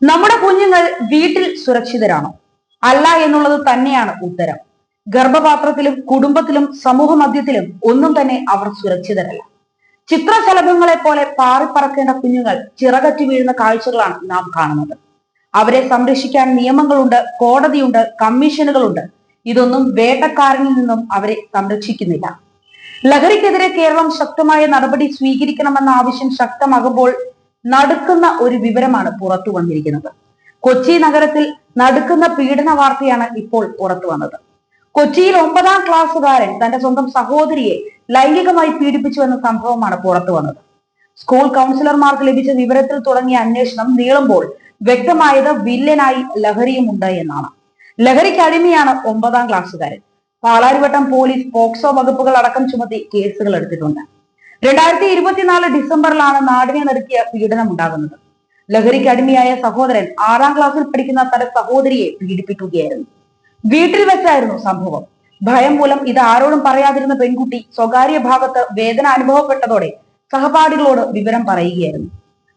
നമ്മുടെ കുഞ്ഞുങ്ങൾ വീട്ടിൽ സുരക്ഷിതരാണോ? അല്ല എന്നുള്ളത് തന്നെയാണ് ഉത്തരം. ഗർഭപാത്രത്തിലും കുടുംബത്തിലും സമൂഹ മധ്യത്തിലും ഒന്നും തന്നെ അവർ സുരക്ഷിതരല്ല. ചിത്രശലഭങ്ങളെ പോലെ പാറിപ്പറക്കേണ്ട കുഞ്ഞുങ്ങൾ ചിറകറ്റി വീഴുന്ന കാഴ്ചകളാണ് നാം കാണുന്നത്. അവരെ സംരക്ഷിക്കാൻ നിയമങ്ങളുണ്ട്, കോടതിയുണ്ട്, കമ്മീഷനുകളുണ്ട്. ഇതൊന്നും വേട്ടക്കാരനിൽ നിന്നും അവരെ സംരക്ഷിക്കുന്നില്ല. ലഹരിക്കെതിരെ കേരളം ശക്തമായ നടപടി സ്വീകരിക്കണമെന്ന ആവശ്യം ശക്തമാകുമ്പോൾ നടുക്കുന്ന ഒരു വിവരമാണ് പുറത്തു വന്നിരിക്കുന്നത്. കൊച്ചി നഗരത്തിൽ നടുക്കുന്ന പീഡന വാർത്തയാണ് ഇപ്പോൾ പുറത്തു വന്നത്. കൊച്ചിയിൽ 9ാം ക്ലാസ്സുകാരൻ തന്റെ സ്വന്തം സഹോദരിയെ ലൈംഗികമായി പീഡിപ്പിച്ചു എന്ന സംഭവമാണ് പുറത്തു വന്നത്. സ്കൂൾ കൗൺസിലർമാർക്ക് ലഭിച്ച വിവരത്തിൽ തുടങ്ങിയ അന്വേഷണം നീളുമ്പോൾ വ്യക്തമായത് വില്ലനായി ലഹരിയുമുണ്ട് എന്നാണ്. ലഹരിക്ക് അടിമയാണ് 9ാം ക്ലാസ്സുകാരൻ. പാലാരിവട്ടം പോലീസ് പോക്സോ വകുപ്പുകൾ അടക്കം ചുമത്തി കേസുകൾ എടുത്തിട്ടുണ്ട്. 2024 ഡിസംബറിലാണ് നാടിനെ നടുക്കിയ പീഡനം ഉണ്ടാകുന്നത്. ലഹരിക്ക് അടിമയായ സഹോദരൻ 6ാം ക്ലാസ്സിൽ പഠിക്കുന്ന തന്റെ സഹോദരിയെ പീഡിപ്പിക്കുകയായിരുന്നു. വീട്ടിൽ വെച്ചായിരുന്നു സംഭവം. ഭയം മൂലം ഇത് ആരോടും പറയാതിരുന്ന പെൺകുട്ടി സ്വകാര്യ ഭാഗത്ത് വേദന അനുഭവപ്പെട്ടതോടെ സഹപാഠികളോട് വിവരം പറയുകയായിരുന്നു.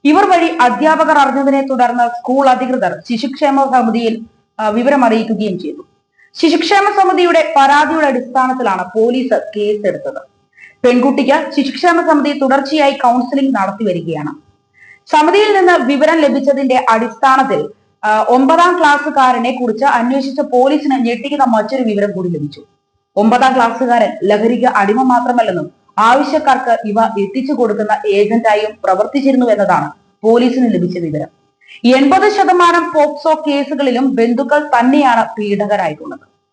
ഇവർ വഴി അധ്യാപകർ അറിഞ്ഞതിനെ തുടർന്ന് സ്കൂൾ അധികൃതർ ശിശുക്ഷേമ സമിതിയിൽ വിവരം അറിയിക്കുകയും ചെയ്തു. ശിശുക്ഷേമ സമിതിയുടെ പരാതിയുടെ അടിസ്ഥാനത്തിലാണ് പോലീസ് കേസെടുത്തത്. പെൺകുട്ടിക്ക് ശിശുക്ഷേമ സമിതി തുടർച്ചയായി കൗൺസിലിംഗ് നടത്തി വരികയാണ്. സമിതിയിൽ നിന്ന് വിവരം ലഭിച്ചതിന്റെ അടിസ്ഥാനത്തിൽ 9ാം ക്ലാസ്സുകാരനെ കുറിച്ച് അന്വേഷിച്ച പോലീസിന് ഞെട്ടിക്കുന്ന മറ്റൊരു വിവരം കൂടി ലഭിച്ചു. 9ാം ക്ലാസ്സുകാരൻ ലഹരിക്ക് അടിമ മാത്രമല്ലെന്നും ആവശ്യക്കാർക്ക് ഇവ എത്തിച്ചു കൊടുക്കുന്ന ഏജന്റായും പ്രവർത്തിച്ചിരുന്നു എന്നതാണ് പോലീസിന് ലഭിച്ച വിവരം. 80% പോക്സോ കേസുകളിലും ബന്ധുക്കൾ തന്നെയാണ് പീഡകരായിട്ടുള്ളത്.